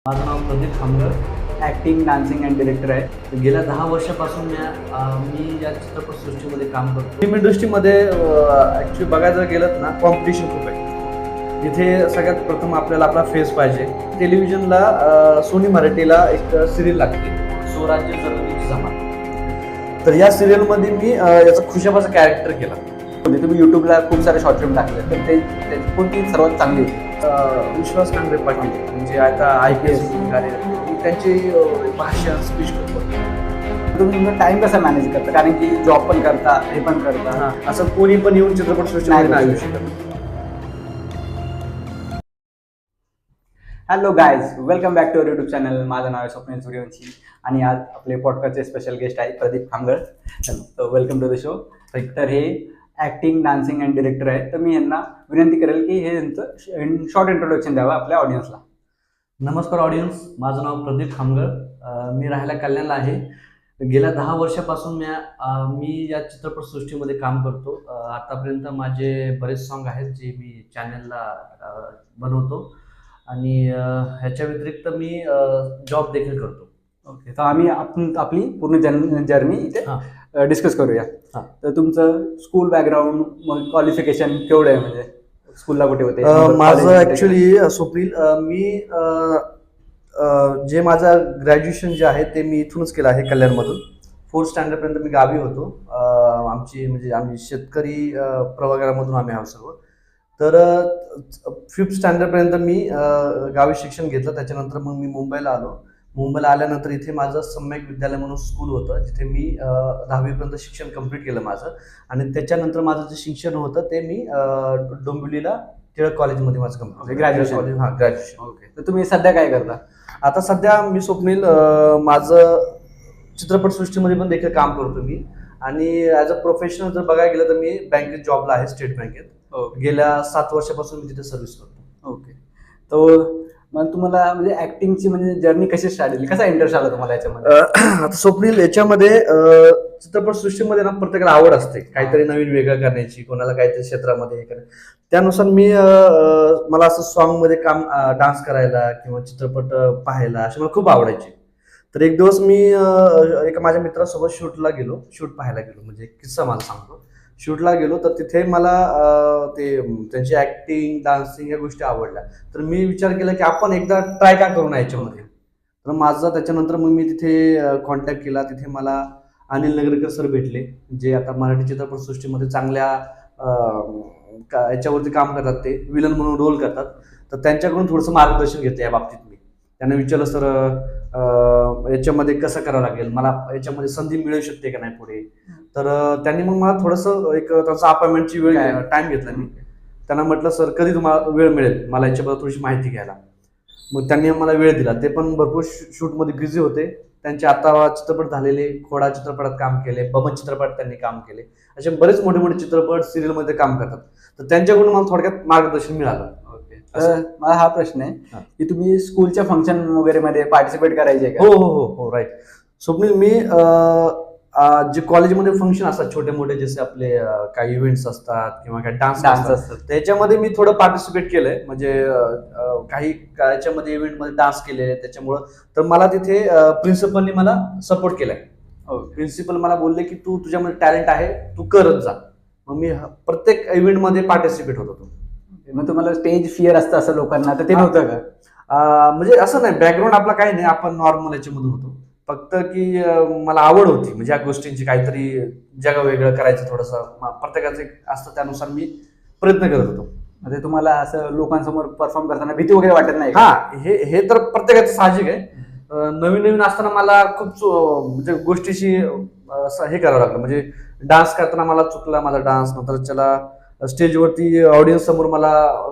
माझं नाव Pradeep Khamgar, acting, dancing and director आहे. गेल्या 10 वर्षापासून मी या चित्रपटसृष्टीमध्ये काम करतो. फिल्म इंडस्ट्रीमध्ये ॲक्च्युली बघायला गेलं ना कॉम्पिटिशन खूप आहे. इथे सगळ्यात प्रथम आपल्याला आपला फेस पाहिजे. टेलिव्हिजनला सोनी मराठीला एक सिरियल लागते, स्वराज्य जर्मनीची जमात. तर या सिरियलमध्ये मी याचा खुशाबाचा कॅरेक्टर केला. म्हणजे तुम्ही यूट्यूबला खूप सारे शॉर्ट फिल्म टाकले, तर त्याची कोणती सर्वात चांगली होती? विश्वास कांगरे पाटील म्हणजे आता IPS निघाले, त्यांची भाषण स्पीच खूप होतं. तुम्ही तुमचा टाइम कसा मॅनेज करता, कारण की जॉब पण करता, हे पण करता. असं कोणी पण येऊन चित्रपटसृष्टीमध्ये नाही येऊ शकत. Hello guys, welcome back to our YouTube channel. माझं नाव आहे स्वप्नील सूर्यवंशी आणि आज आपले पॉडकास्टचे स्पेशल गेस्ट आहे Pradeep Khamgar. Welcome to the show. तर हे ॲक्टिंग, डान्सिंग अँड डिरेक्टर आहे. तर मी यांना विनंती करेल की हे यांचं शॉर्ट इंट्रोडक्शन द्यावं आपल्या ऑडियन्सला. नमस्कार ऑडियन्स, माझं नाव प्रदीप खामगर. मी राहायला कल्याणला आहे. गेल्या 10 वर्षापासून मी या चित्रपटसृष्टीमध्ये काम करतो. आतापर्यंत माझे बरेच सॉन्ग आहेत जे मी चॅनलला बनवतो आणि ह्याच्या व्यतिरिक्त मी जॉब देखील करतो. ओके, तर आपण आपली पूर्ण जर्नी इथे डिस्कस करूया. हां. तर तुमचं स्कूल बॅकग्राऊंड, मग क्वालिफिकेशन केवढं आहे, म्हणजे स्कूलला कुठे होते? माझं ॲक्च्युली स्वप्नील, मी जे माझं ग्रॅज्युएशन जे आहे ते मी इथूनच केलं आहे कल्याणमधून. 4th स्टँडर्डपर्यंत मी गावी होतो. आम्ही शेतकरी प्रवर्गामधून आम्ही आहोत सर्व. तर 5th स्टँडर्डपर्यंत मी गावी शिक्षण घेतलं. त्याच्यानंतर मग मी मुंबईला आलो. मुंबईला आल्यानंतर इथे माझं सम्यक विद्यालय म्हणून स्कूल होतं, जिथे मी 10वीपर्यंत शिक्षण कंप्लीट केलं माझं. आणि त्याच्यानंतर माझं जे शिक्षण होतं ते मी डोंबिवलीला टिळक कॉलेजमध्ये माझं कंप्लीट ग्रॅज्युएशन. ग्रॅज्युएशन. ओके, तर तुम्ही सध्या काय करता? आता सध्या मी स्वप्नील माझं चित्रपटसृष्टीमध्ये पण देखील काम करतो मी. आणि ॲज अ प्रोफेशनल जर बघायला गेलं तर मी बँकेत जॉबला आहे, स्टेट बँकेत. गेल्या 7 वर्षापासून मी तिथे सर्व्हिस करतो. ओके, तर मग तुम्हाला म्हणजे ऍक्टिंगची म्हणजे जर्नी कशी स्टार्ट झाली, कसा इंटरेस्ट आला तुम्हाला याच्यामध्ये? आता स्वप्नील, याच्यामध्ये चित्रपटसृष्टीमध्ये ना प्रत्येकाला आवड असते काहीतरी नवीन वेगळं करण्याची, कोणाला काहीतरी क्षेत्रामध्ये हे करायचं. त्यानुसार मला असं सॉन्गमध्ये काम, डान्स करायला किंवा चित्रपट पाहायला अशी मला खूप आवडायची. तर एक दिवस मी एका माझ्या मित्रासोबत शूट पाहायला गेलो. म्हणजे एक किस्सा मला सांगतो. शूटला गेलो तर तिथे मला त्यांची ऍक्टिंग, डान्सिंग या गोष्टी आवडल्या. तर मी विचार केला की आपण एकदा ट्राय का करू नये याच्यामध्ये. तर माझं त्याच्यानंतर मग मी तिथे कॉन्टॅक्ट केला. तिथे मला अनिल नगरकर सर भेटले, जे आता मराठी चित्रपटसृष्टीमध्ये चांगल्या याच्यावरती काम करतात. ते विलन म्हणून रोल करतात. तर त्यांच्याकडून थोडंसं मार्गदर्शन घेतलं या बाबतीत. मी त्यांना विचारलं, सर याच्यामध्ये कसं करावं लागेल, मला याच्यामध्ये संधी मिळू शकते का नाही पुढे. तर त्यांनी मग मला थोडंसं त्यांचा अपॉइंटमेंटची वेळ टाइम घेतला. मी त्यांना म्हटलं, सर कधी तुम्हाला वेळ मिळेल मला याच्याबद्दल थोडीशी माहिती घ्यायला. मग त्यांनी मला वेळ दिला. ते पण भरपूर शूटमध्ये बिझी होते. त्यांचे आता चित्रपट झालेले, खोडा चित्रपटात काम केले, बमन चित्रपटात त्यांनी काम केले. असे बरेच मोठे मोठे चित्रपट सिरियलमध्ये काम करतात. तर त्यांच्याकडून मला थोडक्यात मार्गदर्शन मिळालं. तर मला हा प्रश्न आहे की तुम्ही स्कूलच्या फंक्शन वगैरे मध्ये पार्टिसिपेट करायचे का? हो, राईट. स्वप्नील, मी जे कॉलेजमध्ये फंक्शन असतात छोटे मोठे, जसे आपले काही इव्हेंट्स असतात किंवा काही डान्स असतात, त्याच्यामध्ये मी थोडं पार्टिसिपेट केलंय. म्हणजे काही याच्यामध्ये इव्हेंटमध्ये डान्स केले. त्याच्यामुळं तर मला तिथे प्रिन्सिपलनी मला सपोर्ट केलाय. प्रिन्सिपल मला बोलले की तुझ्यामध्ये टॅलेंट आहे, तू करत जा. मग मी प्रत्येक इव्हेंटमध्ये पार्टिसिपेट होत होतो. मग तुम्हाला स्टेज फिअर असतं असं लोकांना, तर ते नव्हतं का? म्हणजे असं नाही, बॅकग्राऊंड आपला काही नाही, आपण नॉर्मल याच्यामधून होतो. फक्त की मला आवड होती म्हणजे या गोष्टींची, काहीतरी जग वेगळं करायचं थोडंसं प्रत्येकाचं असतं. त्यानुसार मी प्रयत्न करत होतो. म्हणजे तुम्हाला असं लोकांसमोर परफॉर्म करताना भीती वगैरे वाटत नाही? हे तर प्रत्येकाचं साहजिक आहे. नवीन नवीन असताना मला खूप म्हणजे गोष्टीशी हे करावं लागलं. म्हणजे डान्स करताना मला चुकला माझा डान्स. नंतर त्याला स्टेजवरती ऑडियन्स समोर मला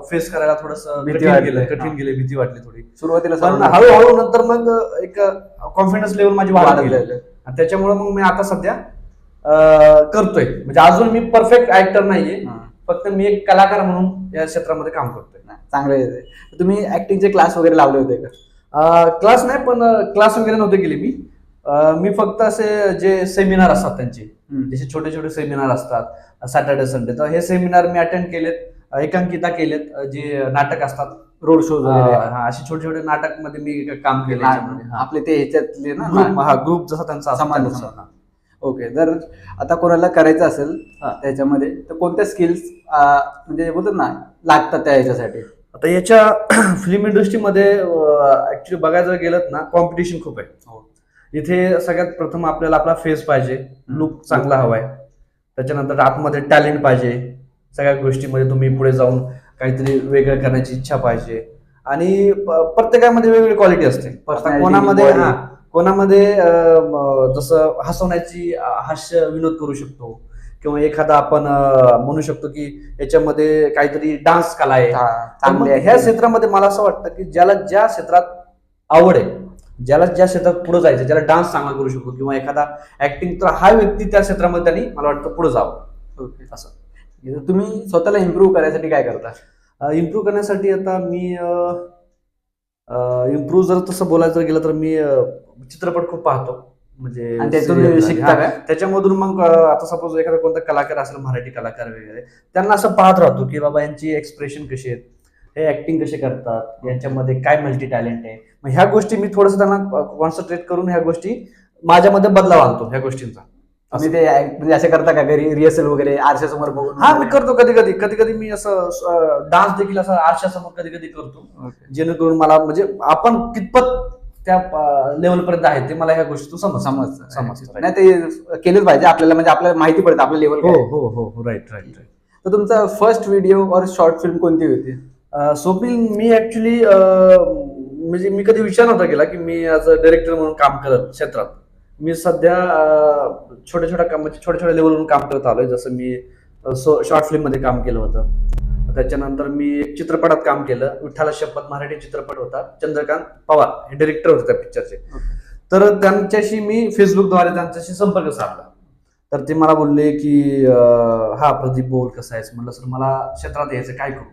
फेस करायला थोडंसं कठीण गेले, भीती वाटली थोडी सुरुवातीला. पण हळूहळू नंतर मग एक कॉन्फिडन्स लेवल माझी वाढत गेली. त्याच्यामुळे मग मी आता सध्या करतोय. म्हणजे अजून मी परफेक्ट ऍक्टर नाहीये, फक्त मी एक कलाकार म्हणून या क्षेत्रामध्ये काम करतोय. चांगलं. तुम्ही ऍक्टिंगचे क्लास वगैरे लावले होते का? क्लास नाही, पण क्लास वगैरे नव्हते गेले मी फक्त असे जे सेमिनार असतात त्यांचे, जसे छोटे छोटे सेमिनार असतात सॅटर्डे संडे, तर हे सेमिनार मी अटेंड केलेत. एकांकिता केलेत, जे नाटक असतात रोड शोज वगैरे असे छोटे छोटे नाटक मध्ये मी काम केलं याच्यामध्ये. हा. आपले ते ह्याच्यातले ना ग्रुप जसा त्यांचा असतो समाज- त्यानुसार. समाज. ओके. जर आता कोणाला करायचं असेल हा. त्याच्यामध्ये तर कोणत्या स्किल्स म्हणजे बोलतात ना लागतात त्या ह्याच्यासाठी? आता याच्या फिल्म इंडस्ट्रीमध्ये ऍक्च्युली बघायला गेलं ना कॉम्पिटिशन खूप आहे. इथे सगळ्यात प्रथम आपल्याला आपला फेस पाहिजे, लुक चांगला हवाय, त्याच्यानंतर आतमध्ये टॅलेंट पाहिजे, सगळ्या गोष्टीमध्ये तुम्ही पुढे जाऊन काहीतरी वेगळं करण्याची इच्छा पाहिजे आणि प्रत्येकामध्ये वेगवेगळी क्वालिटी असते. आता कोणामध्ये कोणामध्ये जसं हसवण्याची हास्य विनोद करू शकतो किंवा एखादा आपण म्हणू शकतो की याच्यामध्ये काहीतरी डान्स कला आहे. तर मग ह्या क्षेत्रामध्ये मला असं वाटतं की ज्याला ज्या क्षेत्रात आवड आहे, ज्याला ज्या क्षेत्रात पुढे जायचं, ज्याला डान्स चांगला करू शकतो किंवा एखादा ऍक्टिंग, तर हा व्यक्ती त्या क्षेत्रामध्ये त्यांनी मला वाटतं पुढे जावं. ओके. असं तुम्ही स्वतःला इम्प्रूव्ह करायसाठी काय करता? इम्प्रूव्ह करण्यासाठी आता मी इम्प्रूव्ह जर तसं बोलायचं गेलं तर मी चित्रपट खूप पाहतो. म्हणजे आणि त्यातून serial शिकता हा, काय? त्याच्यामधून मग आता सपोज एखादा कोणता कलाकार असेल, मराठी कलाकार वगैरे, त्यांना असं पाहत राहतो की बाबा यांची एक्सप्रेशन कशी आहेत, हे ऍक्टिंग कसे करतात, यांच्यामध्ये काय मल्टी टॅलेंट आहे. मग ह्या गोष्टी मी थोडंसं त्यांना कॉन्सन्ट्रेट करून ह्या गोष्टी माझ्यामध्ये बदलाव आणतो ह्या गोष्टींचा. तुम्ही ते म्हणजे असं करता का घरी रिहर्सल वगैरे आरशासमोर बघून? हा, मी करतो कधी कधी मी असं डान्स देखील असं आरशासमोर कधी कधी करतो, जेणेकरून मला म्हणजे आपण कितपत त्या लेवल पर्यंत आहे ते मला ह्या गोष्टी समजतं. नाही ते केलंच पाहिजे आपल्याला, म्हणजे आपल्याला माहिती पडतं आपलं लेवल. हो हो हो, राईट राईट राईट. तर तुमचा फर्स्ट व्हिडिओ और शॉर्ट फिल्म कोणती होती? स्वप्नील, मी ऍक्च्युली म्हणजे मी कधी विचार नव्हता केला की मी ऍज अ डायरेक्टर म्हणून काम करत क्षेत्रात. मी सध्या छोट्या छोट्या लेवलवरून काम करत आलोय. जसं मी शॉर्ट फिल्म मध्ये काम केलं होतं, त्याच्यानंतर मी एक चित्रपटात काम केलं, विठ्ठला शपथ मराठी चित्रपट होता, चंद्रकांत पवार हे डायरेक्टर होते त्या पिक्चरचे. तर त्यांच्याशी मी फेसबुकद्वारे त्यांच्याशी संपर्क साधला. तर ते मला बोलले की हा प्रदीप बोल, कसा आहेस? म्हणलं सर मला क्षेत्रात यायचं, काय करू?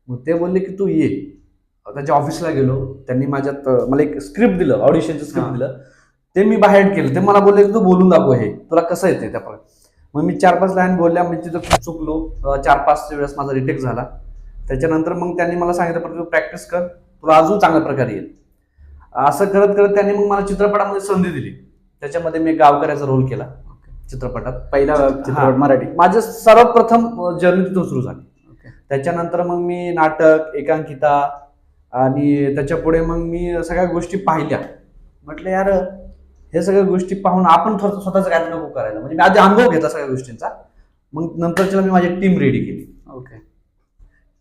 मग ते बोलले की तू ये. त्यांच्या ऑफिसला गेलो, त्यांनी माझ्यात मला एक स्क्रिप्ट दिलं, ऑडिशनचं स्क्रिप्ट दिलं, ते मी बाहेर केलं. ते मला बोलले की तू बोलून दाखव, हे तुला कसं येते त्या. मग मी 4-5 लाईन बोलल्या, मी तिथं खूप चुकलो, 4-5 वेळेस माझा रिटेक झाला. त्याच्यानंतर मग त्यांनी मला सांगितलं तू प्रॅक्टिस कर, तुला अजून चांगल्या प्रकारे येईल. असं करत करत त्यांनी मग मला चित्रपटामध्ये संधी दिली. त्याच्यामध्ये मी गावकऱ्याचा रोल केला चित्रपटात, पहिला चित्रपट मराठी. माझं सर्वात प्रथम जर्नी तिथून सुरू झाली. त्याच्यानंतर मग मी नाटक, एकांकिता आणि त्याच्या पुढे मग मी सगळ्या गोष्टी पाहिल्या. म्हटलं यार हे सगळ्या गोष्टी पाहून आपण स्वतःच काय नको करायला, म्हणजे मी आधी अनुभव घेतला सगळ्या गोष्टींचा. मग नंतरच्या मी माझी टीम रेडी केली. ओके.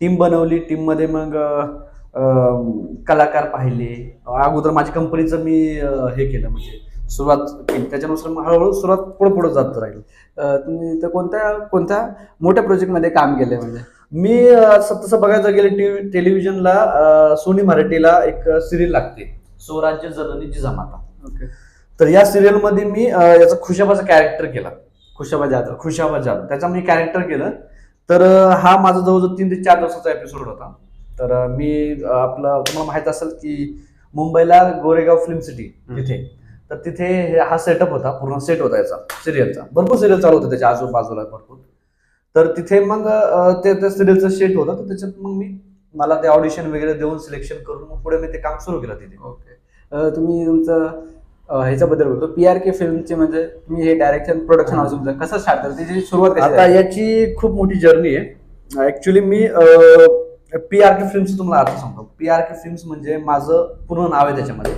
टीम बनवली. टीम मध्ये मग कलाकार पाहिले. अगोदर माझ्या कंपनीचं मी हे केलं, म्हणजे सुरुवात केली. त्याच्यानुसार मग हळूहळू सुरुवात पुढे जात राहील. तुम्ही तर कोणत्या मोठ्या प्रोजेक्ट मध्ये काम केलंय? म्हणजे मी तसं बघायचं गेलं टेलिव्हिजनला सोनी मराठीला एक सिरियल लागते, स्वराज्य जननी जिजामाता. ओके. तर या सिरियल मध्ये मी याचा खुशाबाचा कॅरेक्टर केला. खुशाबा जाधव त्याचा मी कॅरेक्टर केलं. तर हा माझा जवळजवळ 3 ते 4 दिवसाचा एपिसोड होता. तर मी आपलं तुम्हाला माहित असेल की मुंबईला गोरेगाव फिल्म सिटी तिथे, तर तिथे हा सेटअप होता, पूर्ण सेट होता याचा सिरियलचा. भरपूर सिरियल चालू होतं त्याच्या आजूबाजूला भरपूर. तर तिथे मग त्या सिरियलचं सेट होतं. तर त्याच्यात मग मला ते ऑडिशन वगैरे देऊन सिलेक्शन करून मग पुढे मी ते काम सुरू केलं तिथे. ओके. तुम्ही तुमचं ह्याच्याबद्दल बोलतो PRK फिल्मचे, म्हणजे तुम्ही हे डायरेक्शन प्रोडक्शन हाऊस तुमचं कसं स्टार्ट झालं, त्याची सुरुवात कशी आता झाली? याची खूप मोठी जर्नी आहे. ऍक्च्युली मी PRK फिल्म्स तुम्हाला आता सांगतो. PRK फिल्म्स म्हणजे माझं पूर्ण नाव आहे. त्याच्यामध्ये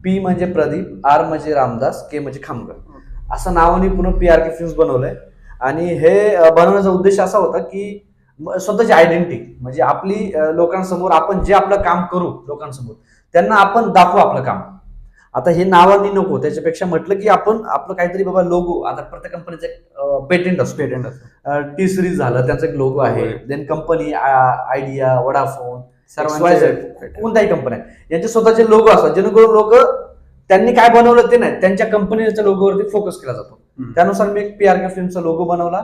P म्हणजे प्रदीप, R म्हणजे रामदास, K म्हणजे खामकर, असं नावाने पूर्ण PRK फिल्म्स बनवलंय. आणि हे बनवण्याचा उद्देश असा होता की स्वतःची आयडेंटिटी, म्हणजे आपली लोकांसमोर आपण जे आपलं काम करू लोकांसमोर, त्यांना आपण दाखवू आपलं काम. आता हे नावानी नको, त्याच्यापेक्षा म्हटलं की आपण आपलं काहीतरी बाबा लोगो. आता प्रत्येक कंपनीचं एक पेटेंट असतो. टी सिरीज झालं, त्यांचा एक लोगो आहे. देन कंपनी आयडिया, वडाफोन, कोणत्याही कंपन्या यांचे स्वतःचे लोगो असतात, जेणेकरून लोक त्यांनी काय बनवलं ते नाही, त्यांच्या कंपनीच्या लोगोवरती फोकस केला जातो. त्यानुसार मी एक PRK फिल्मचा लोगो बनवला.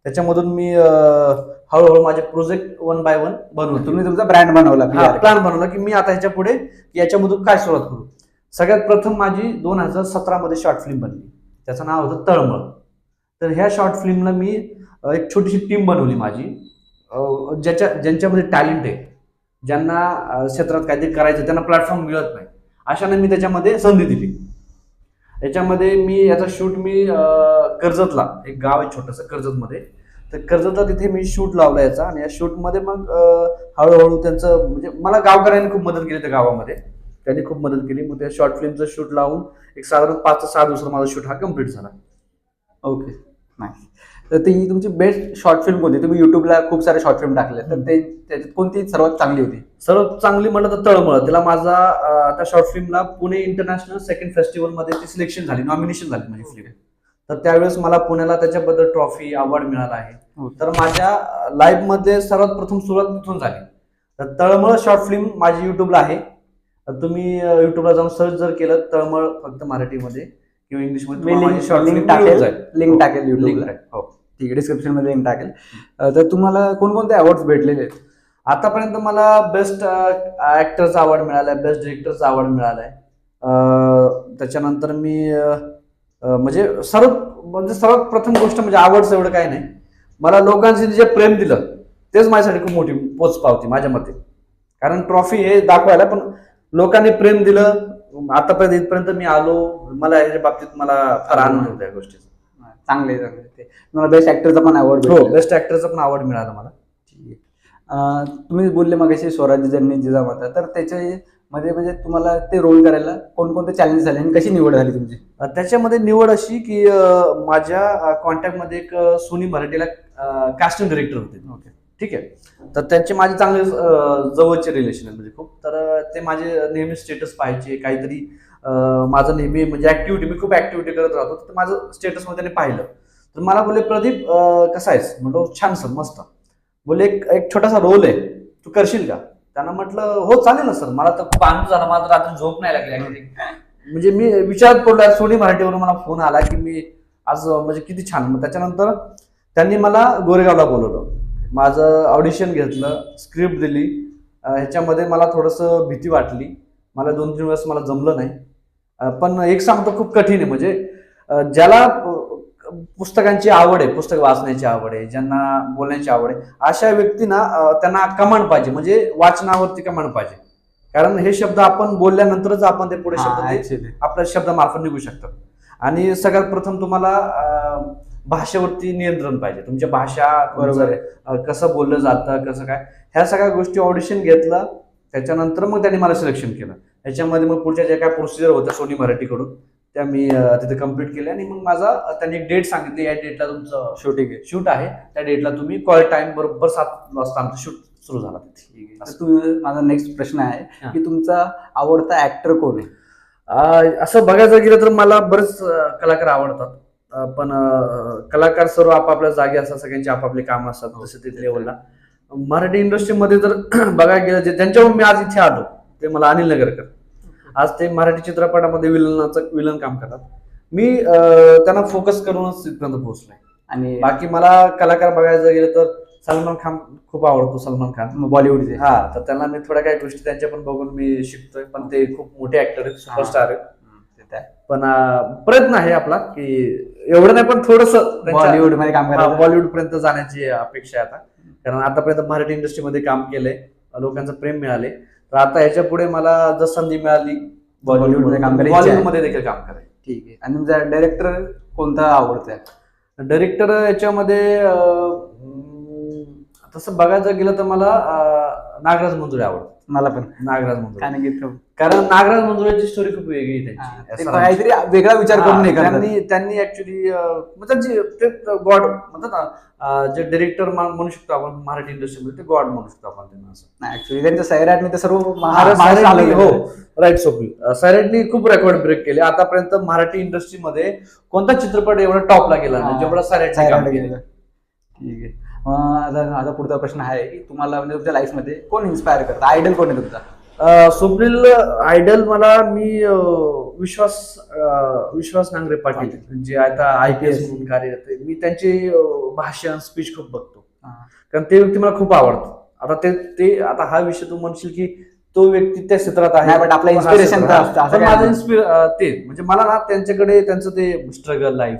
त्याच्यामधून मी हळूहळू माझे प्रोजेक्ट 1 by 1 बनवतो. तुम्ही तुमचा ब्रँड बनवला, प्लॅन बनवला की मी आता ह्याच्या पुढे याच्यामधून काय सुरुवात करू. सगळ्यात प्रथम माझी 2017 मध्ये शॉर्ट फिल्म बनली, त्याचं नाव होतं तळमळ. तर ह्या शॉर्ट फिल्मला मी एक छोटीशी टीम बनवली माझी, ज्यांच्यामध्ये टॅलेंट आहे, ज्यांना क्षेत्रात काहीतरी करायचं त्यांना प्लॅटफॉर्म मिळत नाही, अशाने मी त्याच्यामध्ये संधी दिली. याच्यामध्ये याचा शूट मी कर्जतला, एक गाव आहे छोटंसं कर्जतमध्ये, तर कर्जतला तिथे मी शूट लावला याचा. आणि या शूटमध्ये मग हळूहळू त्यांचं म्हणजे मला गावकऱ्यांनी खूप मदत केली त्या गावामध्ये, त्यांनी खूप मदत केली. मग त्या शॉर्ट फिल्मचं शूट लावून एक साधारण 5 ते 6 दिवसात माझा शूट हा कम्प्लीट झाला. Okay, nice. तर ती तुमची बेस्ट शॉर्ट फिल्म कोणती? तुम्ही युट्यूबला खूप सारे शॉर्ट फिल्म टाकले, तर त्याच्यात कोणती सर्वात चांगली होती? सर्वात चांगली म्हटलं तर तळमळ. त्याला माझा त्या शॉर्ट फिल्मला पुणे इंटरनॅशनल सेकंड फेस्टिवलमध्ये ती सिलेक्शन झाली, नॉमिनेशन झाली माझी फिल्म. तर त्यावेळेस मला पुण्याला त्याच्याबद्दल ट्रॉफी अवॉर्ड मिळाला आहे. तर माझ्या लाईफमध्ये सर्वात प्रथम सुरुवात तिथून झाली. तर तळमळ शॉर्ट फिल्म माझी युट्यूबला आहे. तुम्ही युट्यूबला जाऊन सर्च जर केलं तळमळ फक्त मराठीमध्ये किंवा इंग्लिशमध्ये, लिंक टाकेल युट्यूबला. हो, ठीक आहे, डिस्क्रिप्शन मध्ये लिंक टाकेल. तर तुम्हाला कोणकोणते अवॉर्ड्स भेटलेले आहेत? आतापर्यंत मला बेस्ट ऍक्टरचा अवॉर्ड मिळालाय, बेस्ट डिरेक्टरचा अवॉर्ड मिळालाय. त्याच्यानंतर मी म्हणजे सर्वात प्रथम गोष्ट म्हणजे आवडचं एवढं काही नाही, मला लोकांनी जे प्रेम दिलं तेच माझ्यासाठी खूप मोठी पोच पावती माझ्या मते. कारण ट्रॉफी हे दाखवायला, पण लोकांनी प्रेम दिलं आतापर्यंत इथपर्यंत मी आलो, मला याच्या बाबतीत मला फार आनंद होतो या गोष्टीचा. चांगले ते तुम्हाला बेस्ट ऍक्टरचा पण अवॉर्ड? हो, बेस्ट ऍक्टरचा पण अवॉर्ड मिळाला मला. ठीक आहे. तुम्ही बोलले मगाशी स्वराज्य जननी जिजामाता, तर त्याच्यामध्ये म्हणजे तुम्हाला ते रोल करायला कोणकोणते चॅलेंज झाले आणि कशी निवड झाली तुमची? त्याच्यामध्ये निवड अशी की माझ्या कॉन्टॅक्टमध्ये एक सोनी मराठीला कास्टिंग डिरेक्टर होते. ओके, ठीक आहे. तर त्यांचे माझे चांगले जवळचे रिलेशन आहेत म्हणजे खूप. तर ते माझे नेहमी स्टेटस पाहायचे, काहीतरी माझं नेहमी म्हणजे ऍक्टिव्हिटी, मी खूप ऍक्टिव्हिटी करत राहतो, तर माझं स्टेटसमध्ये त्यांनी पाहिलं. तर मला बोलले, प्रदीप कसा आहेस? म्हटलं छान सर, मस्त. बोलले एक छोटासा रोल आहे, तू करशील का? त्यांना म्हटलं हो चालेल ना सर. मला तर खूप आनंद झाला, मला तर रात्री झोप नाही लागली. म्हणजे मी विचारात पडलो, सोनी मराठीवरून मला फोन आला की मी आज म्हणजे किती छान. मग त्याच्यानंतर त्यांनी मला गोरेगावला बोलवलं, माझं ऑडिशन घेतलं, स्क्रिप्ट दिली. ह्याच्यामध्ये मला थोडंसं भीती वाटली, मला 2-3 वेळेस मला जमलं नाही. पण एक सांगतो, खूप कठीण आहे. म्हणजे ज्याला पुस्तकांची आवड आहे, पुस्तक वाचण्याची आवड आहे, ज्यांना बोलण्याची आवड आहे, अशा व्यक्तींना त्यांना कमांड पाहिजे, म्हणजे वाचनावरती कमांड पाहिजे. कारण हे शब्द आपण बोलल्यानंतरच आपण ते पुढे शब्द आपल्या शब्दामार्फत निघू शकतात. आणि सगळ्यात प्रथम तुम्हाला भाषेवरती नियंत्रण पाहिजे, तुमच्या भाषा, बरोबर कसं बोललं जातं, कसं काय, ह्या सगळ्या गोष्टी ऑडिशन घेतलं. त्याच्यानंतर मग त्यांनी मला सिलेक्शन केलं. त्याच्यामध्ये मग पुढच्या ज्या काय प्रोसिजर होत्या सोनी मराठीकडून त्या मी तिथे कम्प्लीट केल्या. आणि मग माझा त्यांनी एक डेट सांगितली, या डेटला तुमचं शूट आहे, त्या डेटला तुम्ही कॉल टाइम बरोबर 7 वाजता आमचं शूट सुरू झाला. ठीक आहे. माझा नेक्स्ट प्रश्न आहे की तुमचा आवडता ऍक्टर कोण आहे? असं बघायचं गेलं तर मला बरेच कलाकार आवडतात, पण कलाकार सर्व आपापल्या जागी असतात, सगळ्यांची आपापली कामं असतात. जसं ते लेवलला मराठी इंडस्ट्रीमध्ये जर बघायला गेलं, ज्यांच्यावर मी आज इथे आलो ते मला अनिल नगरकर. आज ते मराठी चित्रपटामध्ये विलन काम करतात. मी त्यांना फोकस करूनच इथपर्यंत पोहोचलोय. आणि बाकी मला कलाकार बघायचं गेलं तर सलमान खान खूप आवडतो. सलमान खान बॉलिवूडचे, तर त्यांना मी थोड्या काही गोष्टी त्यांच्या पण बघून मी शिकतोय. पण ते खूप मोठे ऍक्टर आहेत, सुपरस्टार आहेत. पण प्रयत्न आहे आपला की एवढं नाही, पण थोडस बॉलिवूड मध्ये काम करायचं, बॉलिवूड पर्यंत जाण्याची अपेक्षा आहे आता. कारण आतापर्यंत मराठी इंडस्ट्रीमध्ये काम केलंय, लोकांचं प्रेम मिळाले. तर आता ह्याच्या पुढे मला जर संधी मिळाली बॉलिवूडमध्ये काम करायचं, बॉलिवूडमध्ये देखील काम करायचं. ठीक आहे. आणि तुमचा डायरेक्टर कोणता आवडतोय? डायरेक्टर याच्यामध्ये तसं बघायचं गेलं तर मला नागराज मंजुळे आवडतं. मला पण नागराज मंजुळे, कारण नागराज मंजुळेची स्टोरी खूप वेगळी आहे त्यांची. काहीतरी वेगळा विचार करून त्यांनी ऍक्च्युली गॉड म्हणतात ना, जे डिरेक्टर म्हणू शकतो आपण मराठी इंडस्ट्रीमध्ये, ते गॉड म्हणू शकतो आपण त्यांना. असं ऍक्च्युली त्यांचं सैराटने तर सर्व हो राईट, स्वप्नील सैराटनी खूप रेकॉर्ड ब्रेक केले. आतापर्यंत मराठी इंडस्ट्रीमध्ये कोणता चित्रपट एवढा टॉपला गेला नाही जेवढा सैराटने काम केलं. ठीक आहे. आता पुढचा प्रश्न आहे की तुम्हाला म्हणजे तुमच्या लाईफमध्ये कोण इन्स्पायर करतं? आयडल कोण आहे तुमचा? स्वप्नील आयडल मला मी विश्वास नांगरे पाटील, जे आता IPS म्हणून कार्यरत आहे. मी त्यांचे भाषण, स्पीच खूप बघतो, कारण ते व्यक्ती मला खूप आवडतं. आता ते आता हा विषय तू म्हणशील की तो व्यक्ती त्या क्षेत्रात आहे, बट आपला इन्स्पिरेशन माझं ते म्हणजे मला ना त्यांचं ते स्ट्रगल लाईफ,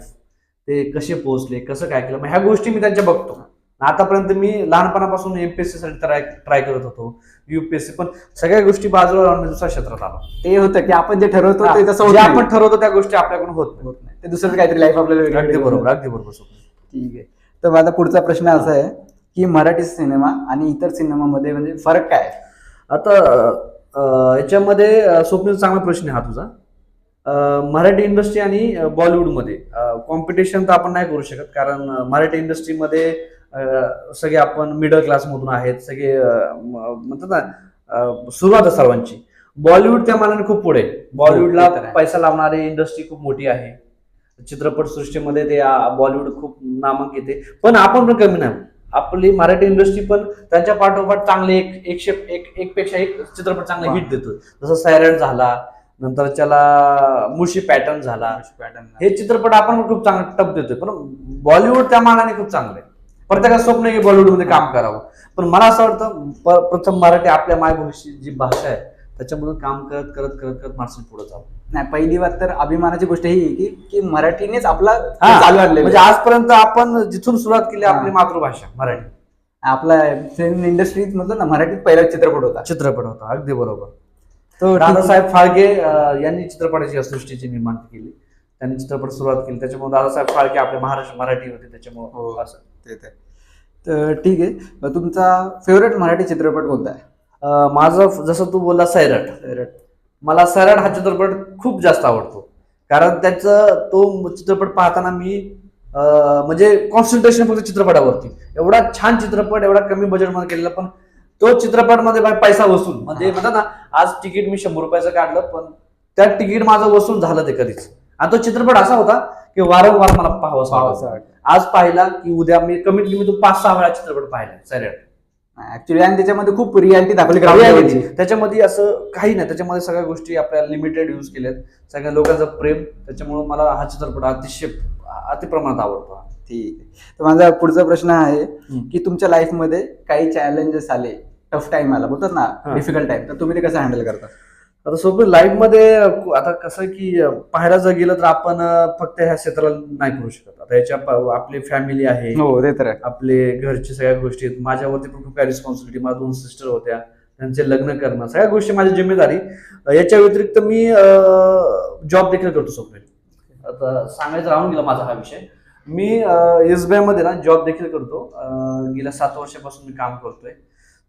ते कसे पोहोचले, कसं काय केलं, ह्या गोष्टी मी त्यांच्या बघतो. आतापर्यंत मी लहानपणापासून एमपीएससी साठी ट्राय करत होतो, युपीएससी, पण सगळ्या गोष्टी बाजूला लावून मी दुसऱ्या क्षेत्रात आलो. ते होतं की आपण जे ठरवतो ते तसं जे होत नाही. आपण ठरवतो त्या गोष्टी आपल्याकडून होत नाही. होत नाही. ते दुसरं काहीतरी लाईफ आपल्याला वेगळं अगदी वेगळं बरोबर, होतं. अगदी बरोबर स्वप्नील. ठीक आहे. तर माझा पुढचा प्रश्न असा आहे की मराठी सिनेमा आणि इतर सिनेमामध्ये म्हणजे फरक काय आहे? आता याच्यामध्ये स्वप्नील चांगला प्रश्न आहे हा तुझा. मराठी इंडस्ट्री आणि बॉलिवूडमध्ये कॉम्पिटिशन तर आपण नाही करू शकत, कारण मराठी इंडस्ट्रीमध्ये सगळे आपण मिडल क्लासमधून आहेत, सगळे म्हणतात ना सुरुवात आहे सर्वांची. बॉलिवूड त्या मानाने खूप पुढे आहे. बॉलिवूडला ते तर आहे. पैसा लावणारी इंडस्ट्री खूप मोठी आहे. चित्रपट सृष्टीमध्ये ते बॉलिवूड खूप नामांकित आहे, पण आपण पण कमी नाही. आपली मराठी इंडस्ट्री पण त्यांच्या पाठोपाठ चांगले एक पेक्षा एक चित्रपट चांगले हिट देतो. जसं सैराट झाला, नंतर त्याला मुळशी पॅटर्न झाला, हे चित्रपट आपण पण खूप चांगला टप देतोय. पण बॉलिवूड त्या मानाने खूप चांगलं आहे. प्रत्येकाचं स्वप्न आहे की बॉलिवूडमध्ये काम करावं, पण मला असं वाटतं प्रथम मराठी आपल्या मायभूमीची जी भाषा आहे त्याच्यामधून काम करत करत करत करत माणसाने पुढे जावं. नाही, पहिली बात तर अभिमानाची गोष्ट ही आहे की मराठीनेच आपला हा, चालू आणले. म्हणजे आजपर्यंत आपण जिथून सुरुवात केली आपली मातृभाषा मराठी, आपला फिल्म इंडस्ट्रीत म्हटलं ना मराठीत पहिला चित्रपट होता. चित्रपट होता. अगदी बरोबर. तो दादासाहेब फाळके यांनी चित्रपटाची सृष्टीची निर्माती केली, त्यांनी चित्रपट सुरुवात केली, त्याच्यामुळे दादासाहेब फाळके आपले महाराष्ट्र मराठी होते, त्याच्यामुळे असं. तर ठीक आहे. तुमचा फेवरेट मराठी चित्रपट कोणता आहे? माझं जसं तू बोलला सैराट, मला सैराट हा चित्रपट खूप जास्त आवडतो, कारण त्याचं तो चित्रपट पाहताना मी म्हणजे कॉन्सन्ट्रेशन फक्त चित्रपटावरती. एवढा छान चित्रपट, एवढा कमी बजेटमध्ये केलेला, पण तो चित्रपटमध्ये पैसा वसूल. म्हणजे म्हणतात ना, आज तिकीट मी 100 रुपयाचं काढलं, पण त्या तिकीट माझं वसूल झालं ते कधीच. आणि तो चित्रपट असा होता की वारंवार मला पाहावंसं वाटतं. आज पाहिला की उद्या मी कमीत कमी तो 5-6 वेळा चित्रपट पाहिला सैराट. ऍक्च्युली आणि त्याच्यामध्ये खूप रियालिटी दाखवली. त्याच्यामध्ये असं काही नाही, त्याच्यामध्ये सगळ्या गोष्टी आपल्याला लिमिटेड यूज केल्यात, सगळ्या लोकांचं प्रेम. त्याच्यामुळे मला हा चित्रपट अतिशय अतिप्रमाणात आवडतो. ठीक आहे. तर माझा पुढचा प्रश्न आहे की तुमच्या लाईफमध्ये काही चॅलेंजेस आले, टफ टाइम आला, बोलतात ना डिफिकल्ट टाइम, तर तुम्ही ते कसं हँडल करता? आता सोबत लाईफमध्ये आता कसं की पाहायला जर गेलं तर आपण फक्त ह्या क्षेत्राला नाही करू शकत. आता याच्या आपली फॅमिली आहे, हो ते तर आहे. आपले घरची सगळ्या गोष्टी आहेत. माझ्यावरती पण खूप काही रिस्पॉन्सिबिलिटी. माझ्या 2 सिस्टर होत्या, त्यांचे लग्न करणं, सगळ्या गोष्टी माझी जिम्मेदारी. याच्या व्यतिरिक्त मी जॉब देखील करतो स्वप्नील. आता सांगायचं राहून गेला माझा हा विषय. मी SBI मध्ये ना जॉब देखील करतो. गेल्या 7 वर्षापासून मी काम करतोय.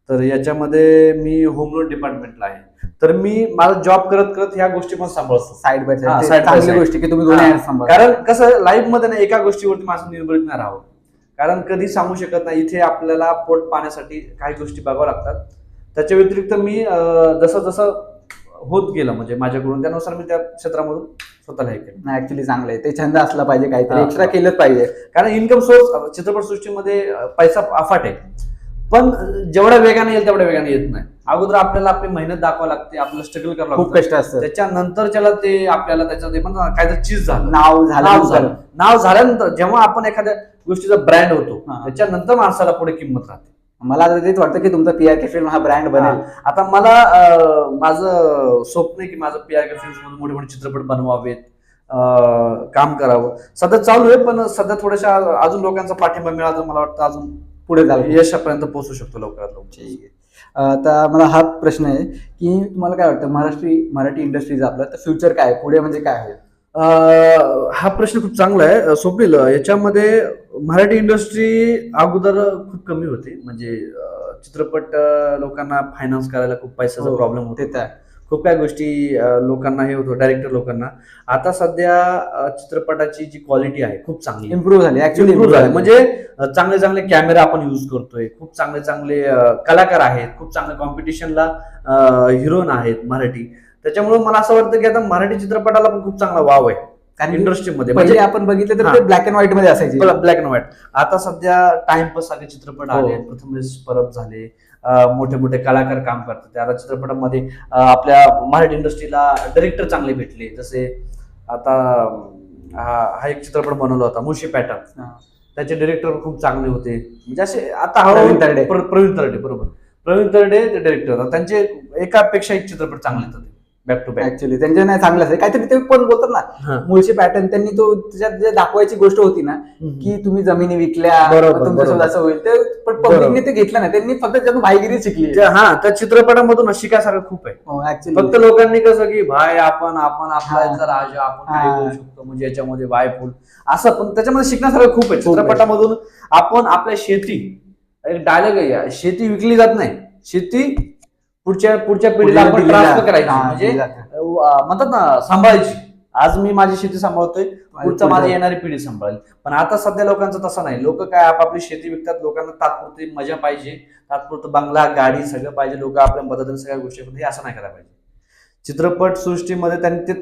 तर याच्यामध्ये मी होम लोन डिपार्टमेंटला आहे. तर मी माझा जॉब करत करत ह्या गोष्टी पण सांभाळतो side by side by side, चांगली side. गोष्टी की तुम्ही दोन्ही सांभाळता. कारण कसं लाईफ मध्ये ना एका गोष्टीवरती माणूस निर्भरित नाही राहावं, कारण कधी सांगू शकत नाही. इथे आपल्याला पोट पाण्यासाठी काही गोष्टी बघाव्या लागतात. त्याच्या व्यतिरिक्त मी जसं जसं होत गेलं म्हणजे माझ्याकडून, त्यानुसार मी त्या क्षेत्रामधून स्वतःला हे केलं. नाही, ऍक्च्युली चांगलं आहे. ते छंद असला पाहिजे, काहीतरी एक्स्ट्रा केलंच पाहिजे. कारण इन्कम सोर्स चित्रपट सृष्टीमध्ये पैसा अफाट आहे, पण जेवढ्या वेगाने येईल तेवढ्या वेगाने येत नाही. अगोदर आपल्याला आपली मेहनत दाखवावी लागते, आपल्याला स्ट्रगल करावं लागतं, खूप कष्ट असतं. त्याच्यानंतर त्याला ते आपल्याला त्याच्यात म्हणतात काहीतरी चीज झालं, नाव झाल्यानंतर जेव्हा आपण एखाद्या गोष्टीचा ब्रँड होतो, हा. त्याच्यानंतर माणसाला पुढे किंमत राहते. मला आता तेच वाटतं की तुमचा PRK फिल्म हा ब्रँड बनेल. आता मला माझं स्वप्न आहे की माझं PRK फिल्म्स मध्ये मोठे मोठे चित्रपट बनवावेत, काम करावं. सध्या चालू आहे, पण सध्या थोड्याशा अजून लोकांचा पाठिंबा मिळाला तर मला वाटतं अजून पुढे झालं यशापर्यंत पोहोचू शकतो लवकरात लवकर. ठीक आहे. आता मला हा प्रश्न आहे की तुम्हाला काय वाटतं मराठी इंडस्ट्रीज आपलं तर फ्युचर काय आहे? पुढे म्हणजे काय आहे? हा प्रश्न खूप चांगला आहे स्वप्नील. याच्यामध्ये मराठी इंडस्ट्री अगोदर खूप कमी होती, म्हणजे चित्रपट लोकांना फायनान्स करायला खूप पैशाचा प्रॉब्लेम होता. खूप काही गोष्टी लोकांना हे होतं, डायरेक्टर लोकांना. आता सध्या चित्रपटाची जी क्वालिटी आहे खूप चांगली इम्प्रूव्ह झाली. ऍक्च्युली इम्प्रूव्ह झाली, म्हणजे चांगले चांगले कॅमेरा आपण यूज करतोय, खूप चांगले चांगले कलाकार आहेत, खूप चांगल्या कॉम्पिटिशनला हिरोईन आहेत मराठी. त्याच्यामुळे मला असं वाटतं की आता मराठी चित्रपटाला पण खूप चांगला वाव आहे कारण इंडस्ट्रीमध्ये. म्हणजे आपण बघितलं तर ते ब्लॅक अँड व्हाईट मध्ये असायचे, ब्लॅक अँड व्हाईट. आता सध्या टाइमपास सारखे चित्रपट आले, प्रथमेश परब झाले, मोठे मोठे कलाकार काम करतात. आता चित्रपटामध्ये आपल्या मराठी इंडस्ट्रीला डायरेक्टर चांगले भेटले. जसे आता हा एक चित्रपट बनवला होता मुळशी पॅटर्न, त्याचे डायरेक्टर खूप चांगले होते. म्हणजे असे आता प्रवीण तरडे, बरोबर, प्रवीण तरडे ते डायरेक्टर, त्यांचे एकापेक्षा एक चित्रपट चांगले होते. Back to back. ऍक्च्युली त्यांच्या नाही चांगलंच आहे काहीतरी ते पण बोलतात ना मुळशी पॅटर्न त्यांनी तो त्याच्यात जे दाखवायची गोष्ट होती ना की तुम्ही जमिनी विकल्या बरोबर, तुमच्यासोबत बरोबर. असं होईल ते पण पब्लिकने ते घेतलं नाही त्यांनी फक्त त्यातून भाईगिरी शिकली हा त्या चित्रपटामधून शिकायसारखं खूप आहे. ऍक्च्युली फक्त लोकांनी कसं की भाई आपण आपला हा. राजा आपण काय हा. करू शकतो म्हणजे याच्यामध्ये वायफुल असं, पण त्याच्यामध्ये शिकण्यासारखं खूप आहे. चित्रपटामधून आपण आपल्या शेती, एक डायलॉग आहे, शेती विकली जात नाही, शेती पुढच्या पिढीला आपण ट्रान्सफर करायची, म्हणजे म्हणतात ना सांभाळायची. आज मी माझी शेती सांभाळतोय, पुढचा माझी येणारी पिढी सांभाळेल. पण आता सध्या लोकांचं तसं नाही. लोक काय आपापली शेती विकतात, लोकांना तात्पुरती मजा पाहिजे, तात्पुरतं बंगला गाडी सगळं पाहिजे, लोक आपल्या मदतीने सगळ्या गोष्टी, हे असं नाही करायला पाहिजे. चित्रपट सृष्टीमध्ये त्यांनी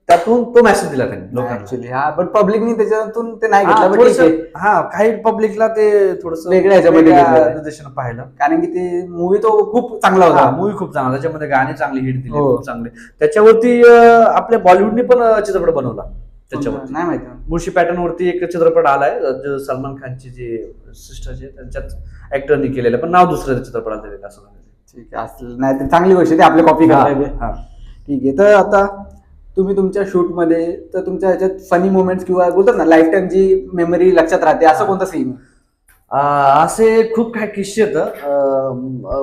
त्यातून तो मेसेज दिला त्यांनी लोकांना. ऍक्च्युली हा बट पब्लिकनी त्याच्यातून ते नाही हा, घेतलं but ठीक आहे. हा काही पब्लिकला ते थोडस वेगळ्या ह्याच्यामध्ये घेतलं. निर्देशन पाहिलं. कारण की ते मूवी तो खूप चांगला होता. मूवी खूप चांगला, त्याच्यामध्ये गाणी चांगली हिट दिली, हो. खूप चांगले. त्याच्यावरती आपल्या बॉलिवूडने पण चित्रपट बनवला. त्याच्यावर नाही माहिती मुळशी पॅटर्न वरती एक चित्रपट आलाय, जो सलमान खानची जी सिस्टर आहे त्यांच्यात ऍक्टरनी केलेलं, पण नाव दुसरं चित्रपटात दिलेलं असं. ठीक आहे असलं नाही तर चांगली गोष्ट आहे, ते आपले कॉपी करता हा. ठीक आहे. तर आता तुम्ही तुमच्या शूट मध्ये तर तुमच्या ह्याच्यात फनी मोमेंट्स किंवा बोलतात ना लाईफ टाइम जी मेमरी लक्षात राहते असं कोणतं सीन? असे खूप काही किस्से आहेत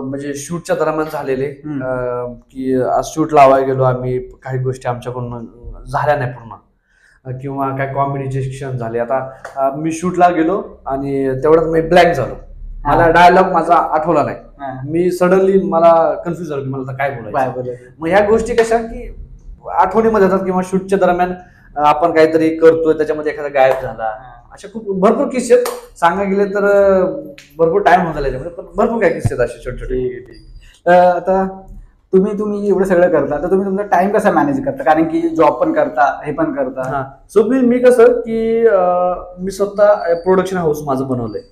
म्हणजे शूटच्या दरम्यान झालेले, की आज शूट लावायला गेलो आम्ही, काही गोष्टी आमच्याकडून झाल्या नाही पूर्ण, किंवा काय कॉमेडीचे क्षण झाले. आता मी शूटला गेलो आणि तेवढ्यात मी ब्लँक झालो, मला डायलॉग माझा आठवला नाही, मी सडनली मला कन्फ्युज झालो की मला आता काय बोलायचं. मग ह्या गोष्टी कशा की आठवणीमध्ये येतात, किंवा शूटच्या दरम्यान आपण काहीतरी करतोय त्याच्यामध्ये एखादा गायब झाला, अशा खूप भरपूर किस्से सांगायला गेले तर भरपूर टाइम होऊन झाला याच्यामध्ये, पण भरपूर काय किस्से असे छोटे छोटे. आता तुम्ही एवढं सगळं करता तर तुम्ही तुमचा टाइम कसा मॅनेज करता, कारण की जॉब पण करता हे पण करता. सो मी कसं की मी स्वतः प्रोडक्शन हाऊस माझं बनवलंय,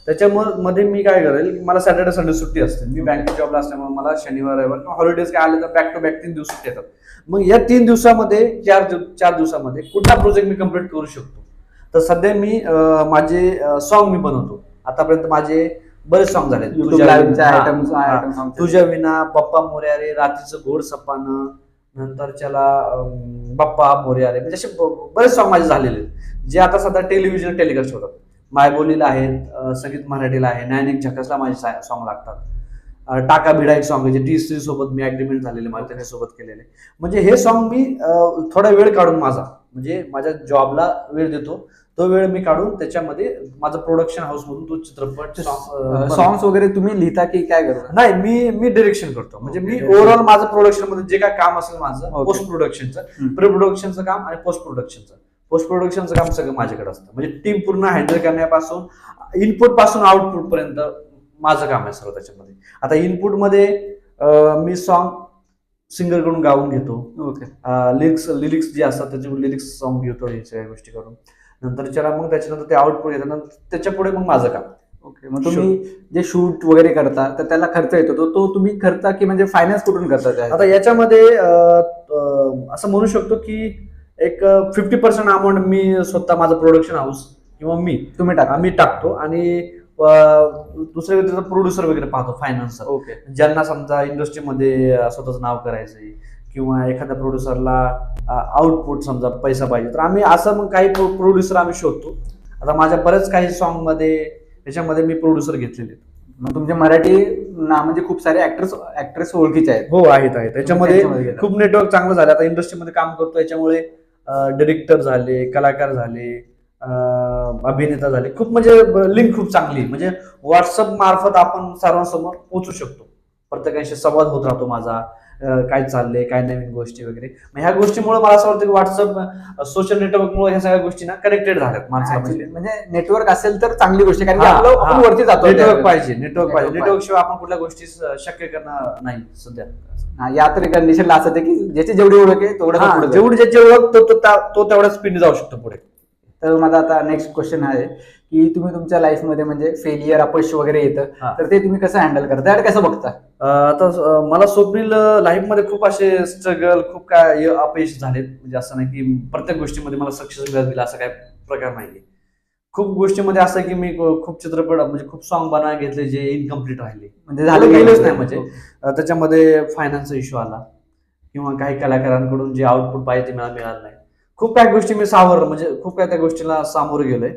त्याच्यामध्ये मी काय करेल, मला सॅटर्डे संडे सुट्टी असते, मी बँकेत जॉबला असल्यामुळे मला शनिवार रविवार किंवा हॉलिडेज काय आले तर बॅक टू बॅक 3 दिवस सुट्टी येतात. मग या 3 दिवसामध्ये 4 दिवसामध्ये कुठला प्रोजेक्ट मी कम्प्लीट करू शकतो. तर सध्या मी माझे सॉन्ग मी बनवतो. आतापर्यंत माझे बरेच सॉन्ग झाले, तुझ्या विना, बाप्पा मोरया रे, रात्रीचं घोड सपानं, नंतरच्याला बाप्पा मोरया रे, म्हणजे असे बरेच सॉन्ग माझे झालेले जे आता सध्या टेलिव्हिजन टेलिकास्ट होतात. मायबोलीला आहेत, संगीत मराठीला आहे, नैनिक झकासला माझे सॉन्ग लागतात. टाका भिडा एक सॉन्ग आहे जे टी सोबत मी अग्रीमेंट झालेले, मला त्याच्यासोबत केलेले. म्हणजे हे सॉन्ग मी थोडा वेळ काढून म्हणजे माझ्या जॉबला वेळ देतो, तो वेळ मी काढून त्याच्यामध्ये माझं प्रोडक्शन हाऊस मधून तो चित्रपट सॉंग्स वगैरे तुम्ही लिहिता की काय करता? नाही, मी डिरेक्शन करतो. म्हणजे मी ओव्हरऑल माझं प्रोडक्शन मध्ये जे काय काम असेल माझं पोस्ट प्रोडक्शनचं, प्री प्रोडक्शनचं काम आणि पोस्ट प्रोडक्शनचं काम सगळं माझ्याकडे असतं. म्हणजे टीम पूर्ण हँडल करण्यापासून इनपुट पासून आउटपुट पर्यंत माझं काम आहे सर्व त्याच्यामध्ये. आता इनपुट मध्ये मी सॉन्ग सिंगर कडून गाऊन घेतो, लिरिक्स जे असतात त्याचे लिरिक्स सॉन्ग घेतो, हे सगळ्या गोष्टी करून नंतर मग त्याच्यानंतर ते आउटपुट येतात, त्याच्या पुढे मग माझं काम. ओके. मग तुम्ही जे शूट वगैरे करता तर त्याला खर्च येतो, तो तुम्ही करता की म्हणजे फायनान्स कुठून करता? आता याच्यामध्ये असं म्हणू शकतो की एक 50% अमाऊंट मी स्वतः माझं प्रोडक्शन हाऊस किंवा मी टाकतो, आणि दुसऱ्या व्यक्तीचा प्रोड्युसर वगैरे पाहतो फायनान्स. ओके. ज्यांना समजा इंडस्ट्रीमध्ये स्वतःच नाव करायचंय किंवा एखाद्या प्रोड्युसरला आउटपुट समजा पैसा पाहिजे, तर आम्ही असं मग काही प्रोड्युसर आम्ही शोधतो. आता माझ्या बरेच काही सॉन्ग मध्ये त्याच्यामध्ये मी प्रोड्युसर घेतलेले. मग तुमचे मराठी म्हणजे खूप सारे ऍक्ट्रेस ओळखीचे आहेत? हो, आहेत. त्याच्यामध्ये खूप नेटवर्क चांगलं झालं. आता इंडस्ट्रीमध्ये काम करतो याच्यामुळे डिरेक्टर झाले, कलाकार झाले, अभिनेता झाले, खूप म्हणजे लिंक खूप चांगली. म्हणजे व्हॉट्सअप मार्फत आपण सर्वांसमोर पोहोचू शकतो, प्रत्येकाशी संवाद होत राहतो माझा, काय चाललंय, काय नवीन गोष्टी वगैरे. मग ह्या गोष्टीमुळे मला असं वाटतं की व्हॉट्सअप सोशल नेटवर्कमुळे ह्या सगळ्या गोष्टी कनेक्टेड झाल्यात माणसाला. म्हणजे नेटवर्क असेल तर चांगली गोष्ट आहे, कारण आपण वरती जातो. नेटवर्क पाहिजे. नेटवर्क शिवाय आपण कुठल्या गोष्टी शक्य करणार नाही सध्या. या तर कंडिशनला असं की ज्याची जेवढी ओळख आहे तेवढं जेवढी ज्याची ओळख तो तेवढ्या स्पीडने जाऊ शकतो पुढे. तर माझा आता नेक्स्ट क्वेश्चन आहे की तुम्ही तुमच्या लाईफमध्ये म्हणजे फेलियर, अपयश वगैरे येतं, तर ते तुम्ही कसं हँडल करता, त्याकडे कसं बघता? आता मला स्वप्नील लाईफमध्ये खूप असे स्ट्रगल, खूप काय अपयश झालेत. म्हणजे असं नाही की प्रत्येक गोष्टीमध्ये मला सक्सेस मिळाला, असा काय प्रकार नाहीये. खूप गोष्टीमध्ये असं की मी खूप चित्रपट म्हणजे खूप सॉन्ग बनवायला घेतले जे इनकम्प्लीट राहिले, म्हणजे झालं गेलेच नाही. म्हणजे त्याच्यामध्ये फायनान्सचा इश्यू आला, किंवा काही कलाकारांकडून जे आउटपुट पाहिजे ते मला मिळालं नाही. खूप काही गोष्टी मी म्हणजे खूप काही त्या गोष्टीला सामोरं गेलोय.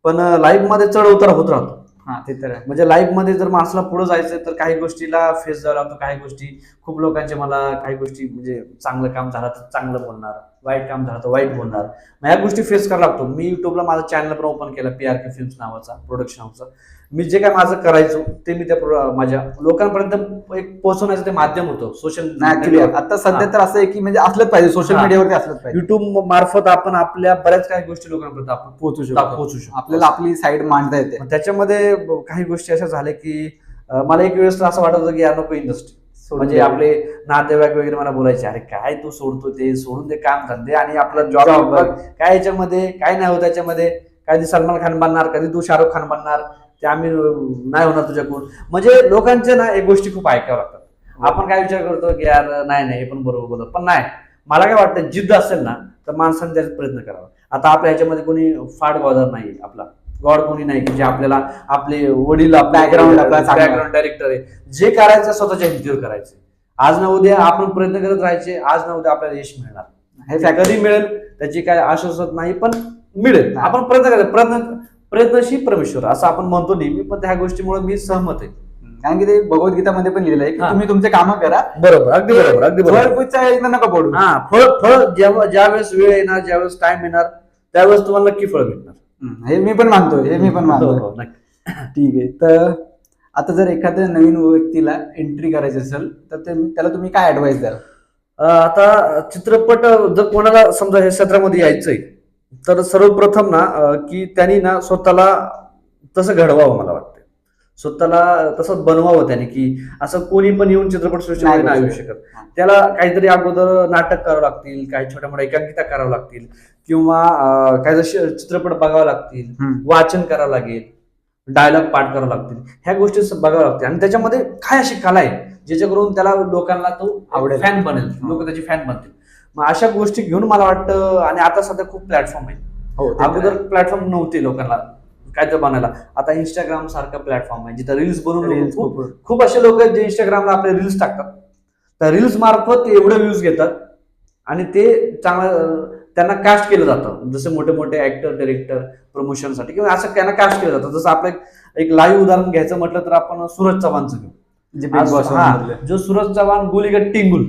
पण लाईफ मध्ये चढ उतार होत राहतो. हा ते तर आहे. म्हणजे लाईफ मध्ये जर माणसाला पुढे जायचं तर काही गोष्टीला फेस द्यावा लागतो. काही गोष्टी खूप लोकांचे मला काही गोष्टी म्हणजे चांगलं काम झालं तर चांगलं बोलणार, वाईट काम झालं तर वाईट बोलणार. मग ह्या गोष्टी फेस करायला लागतो. मी युट्यूबला माझा चॅनल पण ओपन केला, PRK फिल्म्स नावाचा प्रोडक्शन हाऊसचा. मी जे काय माझं करायचो ते मी त्या माझ्या लोकांपर्यंत एक पोहोचवण्याचं ते माध्यम होतं. सोशल ऍक्च्युली आता सध्या तर असं आहे की म्हणजे असलंच पाहिजे, सोशल हा. मीडियावरती असलंच पाहिजे. युट्यूब मार्फत आपण आपल्या बऱ्याच काही गोष्टी लोकांपर्यंत आपण पोहोचू शकतो, पोहोचू शकतो. आपल्याला आपली साईड मांडता येते. मग त्याच्यामध्ये काही गोष्टी अशा झाल्या की मला एक वेळेस असं वाटत होतं की यार नको इंडस्ट्री. म्हणजे आपले नातेवाईक वगैरे मला बोलायचे, अरे काय तू सोडतो, ते सोडून दे काम धंदे आणि आपला जॉब काय याच्यामध्ये काय नाही होत. त्याच्यामध्ये कधी सलमान खान बनणार, कधी तू शाहरुख खान बनणार, ते आम्ही नाही होणार तुझ्याकडून. म्हणजे लोकांच्या ना एक गोष्टी खूप ऐकाव्या लागतात. आपण काय विचार करतो की यार नाही हे पण बरोबर बोलत, पण नाही. मला काय वाटतं जिद्द असेल ना तर माणसाने त्याचा प्रयत्न करावा. आता आपल्या ह्याच्यामध्ये कोणी फाड गॉदर नाही, आपला गॉड कोणी नाही की जे आपल्याला आपले वडील Background आपला चांगला. बॅकग्राऊंड डायरेक्टर आहे. जे करायचं स्वतःच्या हिमतीवर करायचे. आज ना उद्या आपण प्रयत्न करत राहायचे. आज ना उद्या आपल्याला यश मिळणार. हे कधी मिळेल त्याची काय आश्वासत नाही, पण मिळेल. आपण प्रयत्न करायचा. प्रयत्नशील परमेश्वर असं आपण म्हणतो नेहमी, पण त्या गोष्टीमुळे मी सहमत आहे. कारण की ते भगवद्गीतामध्ये पण लिहिलं आहे की तुम्ही तुमचे कामं करा. बरोबर, अगदी बरोबर, अगदी बरोबर. फळपुष्पच्या वेळेला नका पडू. हा, फळ जेव्हा ज्यावेळेस वेळ येणार, ज्यावेळेस टाइम येणार, त्यावेळेस तुम्हाला नक्की फळ भेटणार. हे मी पण मानतो, हे मी पण मानतो. हो, नक्की. ठीक आहे. तर आता जर एखाद्या नवीन व्यक्तीला एंट्री करायची असेल तर त्याला तुम्ही काय ऍडवाइस द्याल? आता चित्रपट जर कोणाला समजा हे क्षेत्रामध्ये यायचंय तर सर्वप्रथम ना की त्यांनी ना स्वतःला तसं घडवावं. मला वाटतं स्वतःला तसं बनवावं त्याने, की असं कोणी पण येऊन चित्रपट सृष्टीमध्ये नाही येऊ शकत. त्याला काहीतरी अगोदर नाटक करावं लागतील, काही छोट्या मोठ्या एकांकिका करावं लागतील, किंवा काही चित्रपट बघावं लागतील, वाचन करावं लागेल, डायलॉग पाठ करावं लागतील. ह्या गोष्टी बघावं लागतील. आणि त्याच्यामध्ये काय अशी कला आहे ज्याच्याकडून त्याला लोकांना तो आवडेल, फॅन बनेल, लोक त्याची फॅन बनतील. मग अशा गोष्टी घेऊन मला वाटतं. आणि आता सध्या खूप प्लॅटफॉर्म आहे. अगोदर प्लॅटफॉर्म नव्हते लोकांना काय तर बनायला. आता इंस्टाग्राम सारखा प्लॅटफॉर्म आहे जिथं रील्स बनवून खूप असे लोक आहेत जे इंस्टाग्रामला आपले रील्स टाकतात. त्या रील्स मार्फत एवढे व्ह्यूज घेतात आणि ते चांगलं त्यांना कास्ट केलं जातं. जसे मोठे मोठे ऍक्टर, डायरेक्टर प्रमोशनसाठी किंवा असं त्यांना कास्ट केलं जातं. जसं आपलं एक लाईव्ह उदाहरण घ्यायचं म्हटलं तर आपण सूरज चव्हाणचं घेऊ. जो सूरज चव्हाण गुलीगट टिंगुल,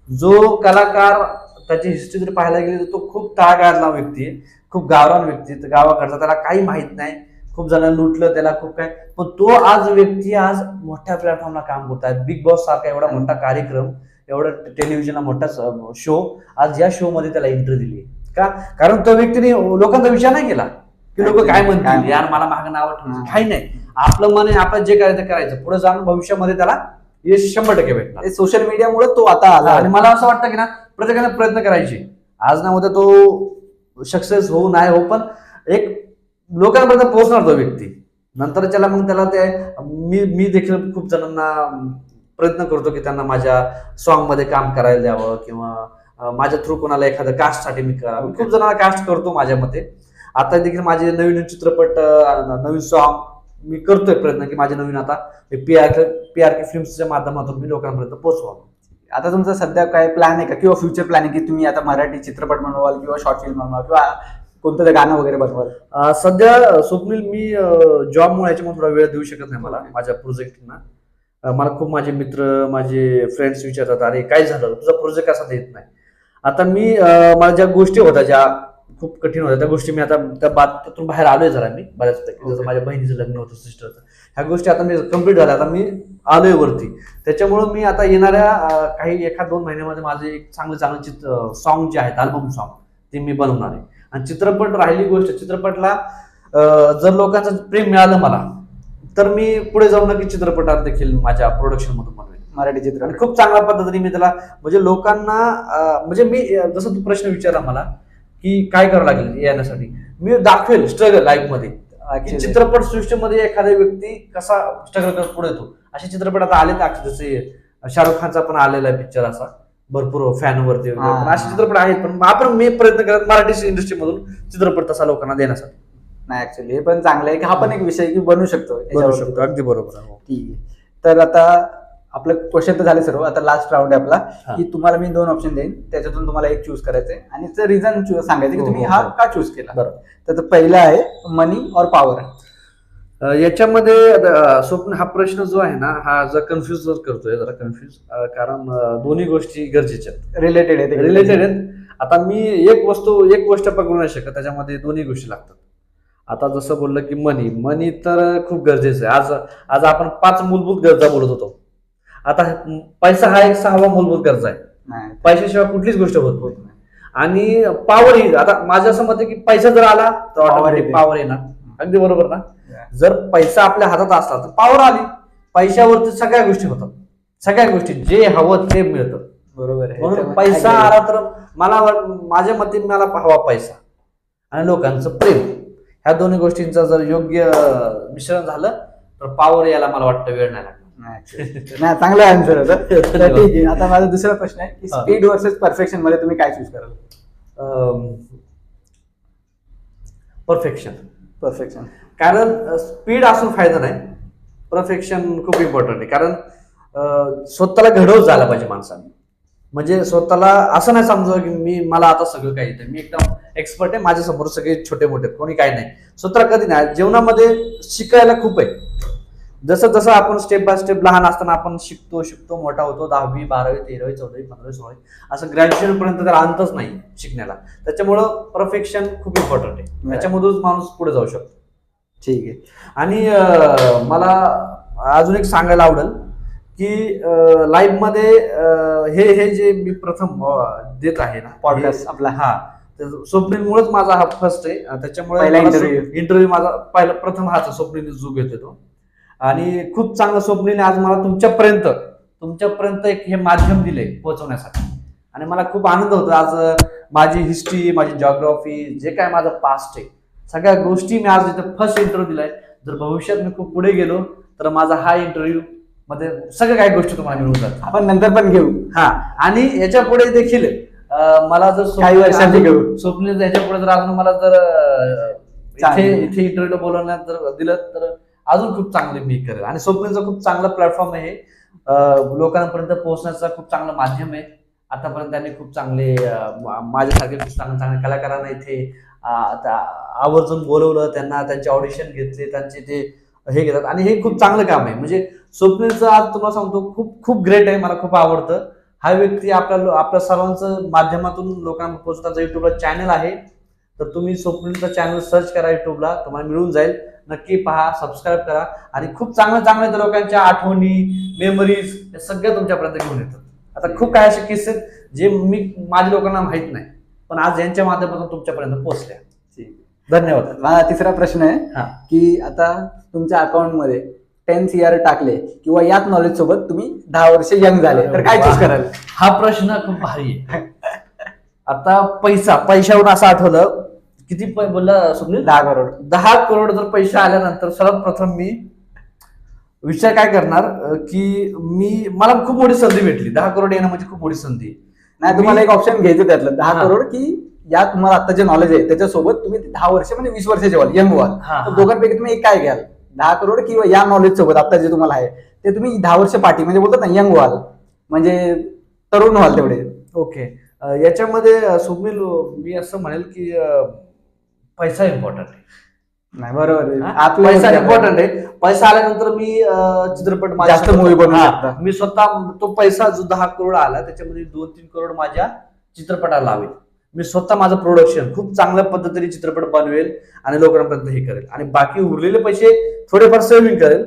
जो कलाकार, त्याची हिस्ट्री जर पाहायला गेली तर तो खूप तळागाळातला व्यक्ती आहे, खूप गावरान व्यक्ती. गावाकडचा, त्याला काही माहित नाही, खूप जणांना लुटलं त्याला, खूप काय. पण तो आज व्यक्ती आज मोठ्या प्लॅटफॉर्मला काम करत आहे. बिग बॉस सारखा एवढा मोठा कार्यक्रम, एवढा टेलिव्हिजनला मोठा शो, आज या शो मध्ये त्याला एंट्री दिली. का? कारण त्या व्यक्तीने लोकांचा विचार नाही केला की लोक काय म्हणतील, यार मला मागं नाव ठेवायचं, काही नाही. आपलं मन आहे, आपण जे करायचं करायचं. पुढे जाऊन भविष्यामध्ये त्याला यश 100% भेटणार. सोशल मीडियामुळे तो आता आला. आणि मला असं वाटतं की ना प्रत्येकाने प्रयत्न करायचे. आज ना उद्या तो सक्सेस हो नाही हो, पण एक लोकांपर्यंत पोहोचणार तो व्यक्ती. नंतर त्याला ते मी देखील खूप जणांना प्रयत्न करतो की त्यांना माझ्या सॉन्ग मध्ये काम करायला द्यावं, किंवा माझ्या थ्रू कोणाला एखाद्या कास्टसाठी मी करावं. खूप जणांना कास्ट करतो माझ्या मते. आता देखील माझे नवीन चित्रपट, नवीन सॉन्ग मी करतोय प्रयत्न की माझे नवीन आता PRK फिल्म्सच्या माध्यमातून मी लोकांपर्यंत पोहोचवावं. आता तुमचा सध्या काय प्लॅन आहे का, किंवा फ्युचर प्लॅन आहे की तुम्ही आता मराठी चित्रपट बनवाल किंवा शॉर्ट फिल्म बनवाल किंवा कोणतं गाणं वगैरे बनवाल? सध्या स्वप्नील मी जॉबमुळे याच्यामध्ये थोडा वेळ देऊ शकत नाही मला माझ्या प्रोजेक्टना. मला खूप माझे मित्र, माझे फ्रेंड्स विचारतात, अरे काय झालं तुझा प्रोजेक्ट असा देत नाही. आता मी मला ज्या गोष्टी होत्या ज्या खूप कठीण होत्या त्या गोष्टी मी आता त्या त्यातून बाहेर आलोय जरा मी बऱ्याचपैकी. जसं माझ्या बहिणीचं लग्न होतं, सिस्टरचं, ह्या गोष्टी आता मी कम्प्लीट झाल्या. आता मी आलोय वरती. त्याच्यामुळं मी आता येणाऱ्या काही 1-2 महिन्यामध्ये माझे एक चांगलं सॉन्ग जे आहेत, अल्बम सॉन्ग, ते मी बनवणार आहे. आणि चित्रपट राहिली गोष्ट, चित्रपटला जर लोकांचं प्रेम मिळालं मला तर मी पुढे जाऊन नक्की चित्रपटात देखील माझ्या प्रोडक्शन मधून बनवेल मराठी चित्रपट. खूप चांगल्या पद्धतीने मी त्याला म्हणजे लोकांना म्हणजे मी जसं तू प्रश्न विचारला मला की काय करावं लागेल येण्यासाठी, मी दाखवेल स्ट्रगल लाईफ मध्ये. चित्रपट सृष्टीमध्ये एखादा व्यक्ती कसा स्ट्रगल करत पुढे येतो. असे चित्रपट आता आले तर जसे शाहरुख खानचा पण आलेला आहे पिक्चर असा भरपूर फॅनवरती, असे चित्रपट आहेत. पण मी प्रयत्न करत मराठी इंडस्ट्री मधून चित्रपट तसा लोकांना देण्यासाठी. नाही ऍक्च्युअली हे पण चांगलं आहे की हा पण एक विषय की बनू शकतो. अगदी बरोबर. ठीक आहे. तर आता आपलं क्वेश्चन तर झाले सर्व, आता लास्ट राऊंड आहे आपला, हा. की तुम्हाला मी 2 ऑप्शन देईन, त्याच्यातून तुम्हाला एक चूज करायचंय आणि त्याचं रिझन सांगायचं की हो, तुम्ही हो, हा हो. का चूज केला. बरोबर. तर पहिला आहे मनी और पॉवर. याच्यामध्ये स्वप्न हा प्रश्न जो आहे ना, हा जर कन्फ्युज करतोय, जरा कन्फ्युज, कारण दोन्ही गोष्टी गरजेच्या आहेत, रिलेटेड आहे ते. रिलेटेड आहेत. आता मी एक गोष्ट पकडू नाही शकत, त्याच्यामध्ये दोन्ही गोष्टी लागतात. आता जसं बोललं की मनी तर खूप गरजेचं आहे. आज आपण 5 मूलभूत गरजा बोलत होतो. आता पैसा हा एक 6वा मूलभूत गरजा आहे. नाही. पैशाशिवाय कुठलीच गोष्ट होत नाही. आणि पॉवर ही, आता माझं असं मत आहे की पैसा जर आला तर Power ऑटोमॅटिक येते. पॉवर येणार. अगदी बरोबर ना. Yeah. जर पैसा आपल्या हातात असला तर पॉवर आली. पैशावरती सगळ्या गोष्टी होतात, सगळ्या गोष्टी जे हवं ते मिळतं. बरोबर आहे. म्हणून त्याच्यामुळे पैसा agree. आला तर माझ्या मते मला हवा पैसा आणि लोकांचं प्रेम, ह्या दोन्ही गोष्टींचं जर योग्य मिश्रण झालं तर पॉवर यायला मला वाटतं वेळ नाही लागणार. नाही, चांगला आन्सर होता. तर धन्यवाद. ठीक आहे, आता माझा दुसरा प्रश्न आहे की हा. स्पीड वर्सेस परफेक्शन मध्ये तुम्ही काय चूज कराल. परफेक्शन. कारण स्पीड असून फायदा नाही, परफेक्शन खूप इम्पॉर्टंट आहे. कारण स्वतःला घडवत झालं पाहिजे माणसाने. म्हणजे स्वतःला असं नाही समजावं की मला आता सगळं काही येतं, मी एकदम एक्सपर्ट आहे, माझ्या समोर सगळे छोटे मोठे, कोणी काही नाही. स्वतः कधी नाही. जीवनामध्ये शिकायला खूप आहे. जसं जसं आपण स्टेप बाय स्टेप लहान असताना आपण शिकतो मोठा होतो, 10वी 12वी 13वी 14वी 15वी 16वी असं ग्रॅज्युएशन पर्यंत त्याला अंतच नाही शिकण्याला. त्याच्यामुळं परफेक्शन खूप इम्पॉर्टंट आहे. त्याच्यामधूनच माणूस पुढे जाऊ शकतो. ठीक आहे. आणि मला अजून एक सांगायला आवडेल की लाईफमध्ये हे जे मी प्रथम देत आहे ना पॉडकास्ट आपला. हा, स्वप्नीलमुळेच माझा हा फर्स्ट आहे. पहिला त्याच्यामुळे interview. इंटरव्ह्यू माझा प्रथम हाच स्वप्नील जो घेतोय तो. आणि खूप चांगलं स्वप्नीने आज मला तुमच्यापर्यंत एक हे माध्यम दिले पोहोचवण्यासाठी. आणि मला खूप आनंद होतो. आज माझी हिस्ट्री, माझी जॉग्राफी, जे काय माझं पास्ट आहे, सगळ्या गोष्टी मी आज इथं फर्स्ट इंटरव्ह्यू दिलाय. जर भविष्यात मी खूप पुढे गेलो तर माझा हा इंटरव्ह्यू मध्ये सगळ्या काही गोष्टी तुम्हाला मिळून जातात. आपण नंतर पण घेऊ. हा, आणि याच्या पुढे देखील मला जर काही वर्षांनी घेऊ. स्वप्नील याच्या पुढे जर अजून मला जर इथे इंटरव्ह्यूला बोलवण्यात जर दिलं तर अजून खूप चांगले मी करेल. आणि स्वप्नीलचा खूप चांगला प्लॅटफॉर्म आहे, लोकांपर्यंत पोहोचण्याचा खूप चांगलं माध्यम आहे. आतापर्यंत त्यांनी खूप चांगले माझ्यासारखे खूप चांगल्या कलाकारांना इथे आवर्जून बोलवलं, त्यांना त्यांचे ऑडिशन घेतले, त्यांचे ते हे घेतात. आणि हे खूप चांगलं काम आहे. म्हणजे स्वप्नीलचं आज तुम्हाला सांगतो खूप खूप ग्रेट आहे, मला खूप आवडतं. हा व्यक्ती आपल्या सर्वांचं माध्यमातून लोकांना पोहोचण्याचा युट्यूबला चॅनल आहे. तर तुम्ही स्वप्नीलचा चॅनल सर्च करा युट्यूबला, तुम्हाला मिळून जाईल. नक्की पहा, सबस्क्राईब करा. आणि खूप चांगल्या लोकांच्या आठवणी, मेमरीज हे सगळ्या तुमच्यापर्यंत घेऊन येतात. आता खूप काही असे किस्से जे माझ्या लोकांना माहित नाही, पण आज यांच्या माध्यमातून तुमच्यापर्यंत पोहोचल्या. धन्यवाद. माझा तिसरा प्रश्न आहे हा. की आता तुमच्या अकाउंटमध्ये 10 CR टाकले किंवा याच नॉलेज सोबत तुम्ही 10 वर्ष यंग झाले तर काय चूज कराल. हा प्रश्न खूप भारी आहे. आता पैशावरून असं आठवलं, किती बोलला स्वप्नील, 10 करोड. 10 करोड जर पैसे आल्यानंतर सर्वात प्रथम मी विचार काय करणार की मला खूप मोठी संधी भेटली. 10 करोड येणं म्हणजे खूप मोठी संधी. नाही, तुम्हाला एक ऑप्शन घ्यायचं त्यातलं 10 हा. करोड की या तुम्हाला आता जे नॉलेज आहे त्याच्यासोबत तुम्ही 10 वर्ष म्हणजे 20 वर्षाचे व्हाल, यंग व्हाल. हा, तर हा. दोघांपैकी तुम्ही एक काय घ्याल. 10 करोड किंवा या नॉलेज सोबत आता जे तुम्हाला आहे ते तुम्ही 10 वर्ष पाठी म्हणजे बोलतात ना यंग व्हाल, म्हणजे तरुण व्हाल तेवढे. ओके. याच्यामध्ये स्वप्नील मी असं म्हणेल की पैसा इम्पॉर्टंट आहे. नाही, बरोबर आहे. आपला पैसा इम्पॉर्टंट आहे. पैसा आल्यानंतर मी चित्रपट जास्त मूवी बनवू हा, शकता. मी स्वतः तो पैसा जो 10 करोड आला त्याच्यामध्ये 2-3 करोड माझ्या चित्रपटाला लावेल. मी स्वतः माझं प्रोडक्शन खूप चांगल्या पद्धतीने चित्रपट बनवेल आणि लोकांपर्यंत हे करेल. आणि बाकी उरलेले पैसे थोडेफार सेव्हिंग करेल,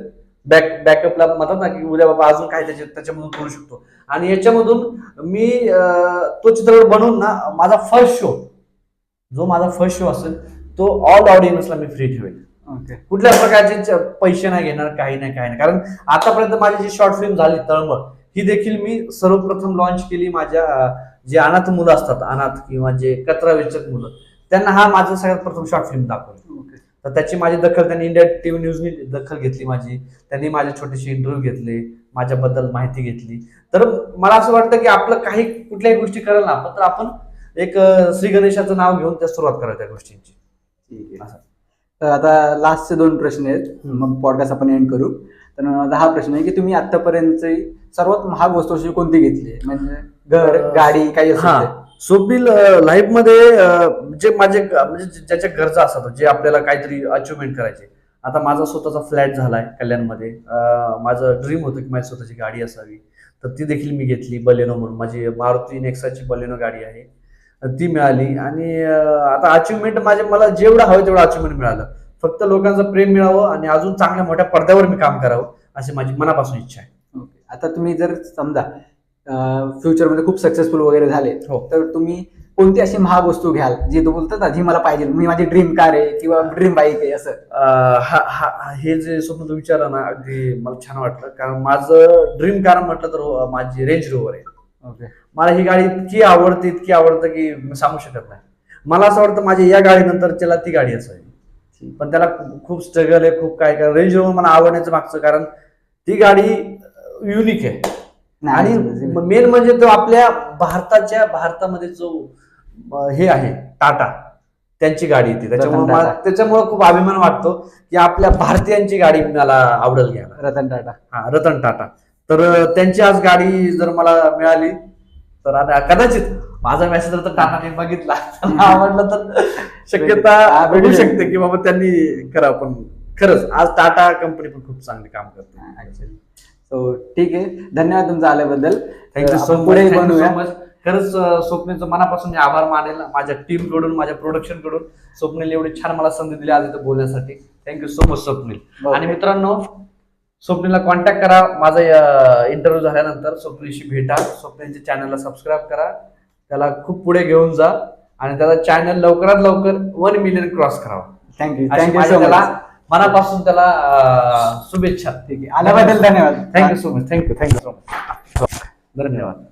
बॅकअपला म्हणतात ना की उद्या बाबा अजून काय त्याच्यामधून करू शकतो. आणि याच्यामधून मी तो चित्रपट बनवून ना माझा फर्स्ट शो असेल तो ऑल ऑडियन्सला मी फ्री ठेवेल. ओके. कुठल्या प्रकारचे पैसे नाही घेणार, काही नाही. कारण आतापर्यंत माझी जी शॉर्ट फिल्म झाली तळमळ, ही देखील मी सर्वप्रथम लॉन्च केली माझ्या जे अनाथ मुलं असतात, अनाथ किंवा जे कचरा वेचक मुलं, त्यांना हा माझा सगळ्यात प्रथम शॉर्ट फिल्म दाखवली. तर त्याची माझी दखल त्यांनी इंडिया टीव्ही न्यूजनी दखल घेतली माझी. त्यांनी माझे छोटेसे इंटरव्ह्यू घेतले, माझ्याबद्दल माहिती घेतली. तर मला असं वाटतं की आपलं कुठल्याही गोष्टी करायला ना आपण, तर आपण एक श्री गणेशाचं नाव घेऊन त्या सुरुवात करा त्या गोष्टींची. ठीक आहे. तर आता लास्टचे 2 प्रश्न आहेत, मग पॉडकास्ट आपण एंड करू. तर माझा हा प्रश्न आहे की तुम्ही आतापर्यंतची सर्वात महाग वस्तू अशी कोणती घेतली, म्हणजे घर, गाडी, काही हा असेल ते? स्वप्नील लाईफ मध्ये जे माझे म्हणजे ज्याच्या गरजा असतात, जे आपल्याला काहीतरी अचिव्हमेंट करायचे. आता माझा स्वतःचा फ्लॅट झालाय कल्याणमध्ये. माझं ड्रीम होतं की माझी स्वतःची गाडी असावी, तर ती देखील मी घेतली. बलेनो म्हणून माझी मारुती नेक्साची बलेनो गाडी आहे, ती मिळाली. आणि आता अचिव्हमेंट मला जेवढं हवं तेवढं अचिव्हमेंट मिळालं. फक्त लोकांचं प्रेम मिळावं आणि अजून चांगल्या मोठ्या पडद्यावर मी काम करावं अशी माझी मनापासून इच्छा आहे. ओके. आता तुम्ही जर समजा फ्युचरमध्ये खूप सक्सेसफुल वगैरे झाले, हो. तर तुम्ही कोणती अशी महाग वस्तू घ्याल जी तो बोलतात ना, जी मला पाहिजे, मी माझी ड्रीम कार आहे किंवा ड्रीम बाईक आहे असं? हे जे स्वप्न तू विचारलं ना, अगदी मला छान वाटलं. कारण माझं ड्रीम कार म्हटलं तर माझी रेंज रोवर आहे. ओके. मला ही गाडी इतकी आवडतं की मी सांगू शकत नाही. मला असं वाटतं माझ्या या गाडीनंतर त्याला ती गाडी असावी, पण त्याला खूप स्ट्रगल आहे, खूप काय. रेंज रोवर मला आवडण्याचं मागचं कारण ती गाडी युनिक आहे. आणि मेन म्हणजे तो आपल्या भारतामध्ये जो हे आहे टाटा, त्यांची गाडी येते. त्याच्यामुळे खूप अभिमान वाटतो की आपल्या भारतीयांची गाडी मला आवडेल घ्यायला. रतन टाटा. हा, रतन टाटा. तर त्यांची आज गाडी जर मला मिळाली तर आता कदाचित माझा मेसेज तर टाटाने बघितला, आवडलं तर शक्यता बघू शकते की बाबा त्यांनी करावं. पण खरंच आज टाटा कंपनी पण खूप चांगले काम करते ऍक्च्युअली. सो ठीक आहे, धन्यवाद तुमचं आल्याबद्दल. थँक्यू सो पुढे मच. बनवूया. खरंच स्वप्नीलचं मनापासून मी आभार मानेल, माझ्या टीम कडून, माझ्या प्रोडक्शन कडून. स्वप्नील एवढी छान मला संधी दिली आज इथं बोलण्यासाठी. Thank you so much Swapnil. आणि मित्रांनो, स्वप्नीलला कॉन्टॅक्ट करा. माझा इंटरव्ह्यू झाल्यानंतर स्वप्नीलशी भेटा, स्वप्नीलच्या चॅनलला सबस्क्राईब करा, त्याला खूप पुढे घेऊन जा आणि त्याचा चॅनल लवकरात लवकर 1 मिलियन क्रॉस करावा. थँक्यू सो त्याला मच. मनापासून त्याला शुभेच्छा. ठीक आहे, आल्याबद्दल धन्यवाद. Thank you so much. Thank you so much. धन्यवाद.